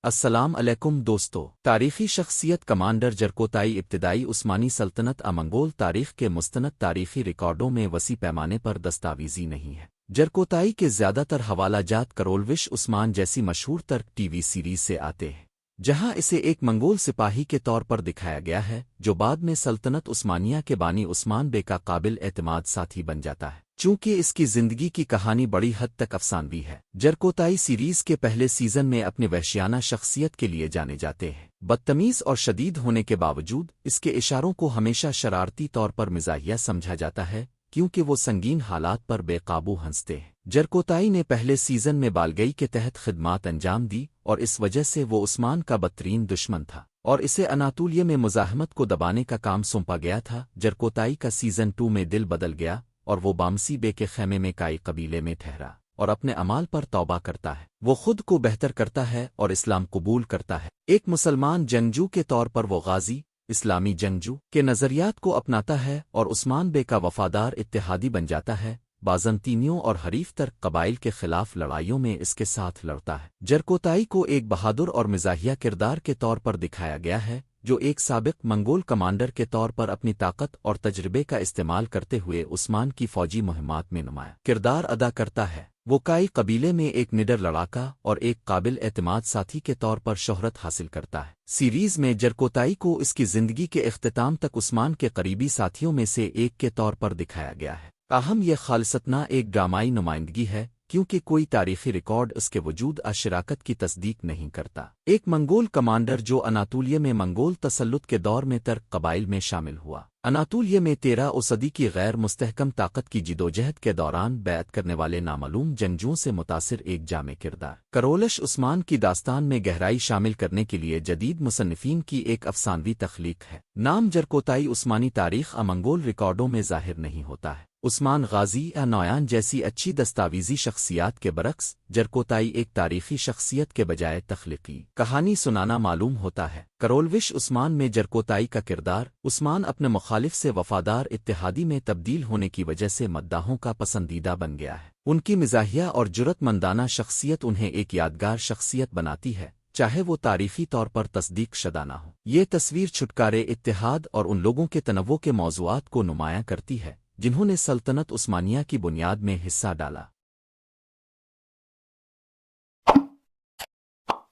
السلام علیکم دوستو، تاریخی شخصیت کمانڈر جرکوتائی ابتدائی عثمانی سلطنت منگول تاریخ کے مستند تاریخی ریکارڈوں میں وسیع پیمانے پر دستاویزی نہیں ہے۔ جرکوتائی کے زیادہ تر حوالہ جات کرولوش عثمان جیسی مشہور ترک ٹی وی سیریز سے آتے ہیں، جہاں اسے ایک منگول سپاہی کے طور پر دکھایا گیا ہے جو بعد میں سلطنت عثمانیہ کے بانی عثمان بے کا قابل اعتماد ساتھی بن جاتا ہے۔ چونکہ اس کی زندگی کی کہانی بڑی حد تک افسانوی ہے، جرکوتائی سیریز کے پہلے سیزن میں اپنی وحشیانہ شخصیت کے لیے جانے جاتے ہیں۔ بدتمیز اور شدید ہونے کے باوجود اس کے اشاروں کو ہمیشہ شرارتی طور پر مزاحیہ سمجھا جاتا ہے، کیونکہ وہ سنگین حالات پر بے قابو ہنستے ہیں۔ جرکوتائی نے پہلے سیزن میں بالگئی کے تحت خدمات انجام دی اور اس وجہ سے وہ عثمان کا بدترین دشمن تھا اور اسے اناطولیہ میں مزاحمت کو دبانے کا کام سونپا گیا تھا۔ جرکوتائی کا سیزن 2 میں دل بدل گیا اور وہ بامسی بے کے خیمے میں کائی قبیلے میں ٹھہرا اور اپنے اعمال پر توبہ کرتا ہے۔ وہ خود کو بہتر کرتا ہے اور اسلام قبول کرتا ہے۔ ایک مسلمان جنگجو کے طور پر وہ غازی، اسلامی جنگجو کے نظریات کو اپناتا ہے اور عثمان بے کا وفادار اتحادی بن جاتا ہے۔ بازنطینیوں اور حریف ترک قبائل کے خلاف لڑائیوں میں اس کے ساتھ لڑتا ہے۔ جرکوتائی کو ایک بہادر اور مزاحیہ کردار کے طور پر دکھایا گیا ہے جو ایک سابق منگول کمانڈر کے طور پر اپنی طاقت اور تجربے کا استعمال کرتے ہوئے عثمان کی فوجی مہمات میں نمایاں کردار ادا کرتا ہے۔ وہ کائی قبیلے میں ایک نڈر لڑاکا اور ایک قابل اعتماد ساتھی کے طور پر شہرت حاصل کرتا ہے۔ سیریز میں جرکوتائی کو اس کی زندگی کے اختتام تک عثمان کے قریبی ساتھیوں میں سے ایک کے طور پر دکھایا گیا ہے۔ تاہم یہ خالصتاً ایک ڈرامائی نمائندگی ہے، کیونکہ کوئی تاریخی ریکارڈ اس کے وجود شراکت کی تصدیق نہیں کرتا۔ ایک منگول کمانڈر جو اناطولیہ میں منگول تسلط کے دور میں ترک قبائل میں شامل ہوا۔ اناطولیہ میں 13 صدی کی غیر مستحکم طاقت کی جدوجہد کے دوران بیعت کرنے والے نامعلوم جنگجوؤں سے متاثر ایک جامع کردار۔ کرولش عثمان کی داستان میں گہرائی شامل کرنے کے لیے جدید مصنفین کی ایک افسانوی تخلیق ہے۔ نام جرکوتائی عثمانی تاریخ منگول ریکارڈوں میں ظاہر نہیں ہوتا ہے۔ عثمان غازی یا نویان جیسی اچھی دستاویزی شخصیات کے برعکس، جرکوتائی ایک تاریخی شخصیت کے بجائے تخلیقی کہانی سنانا معلوم ہوتا ہے۔ کرولوش عثمان میں جرکوتائی کا کردار عثمان اپنے مخالف سے وفادار اتحادی میں تبدیل ہونے کی وجہ سے مداحوں کا پسندیدہ بن گیا ہے۔ ان کی مزاحیہ اور جرأت مندانہ شخصیت انہیں ایک یادگار شخصیت بناتی ہے، چاہے وہ تاریخی طور پر تصدیق شدہ نہ ہو۔ یہ تصویر چھٹکارے، اتحاد اور ان لوگوں کے تنوع کے موضوعات کو نمایاں کرتی ہے جنہوں نے سلطنت عثمانیہ کی بنیاد میں حصہ ڈالا۔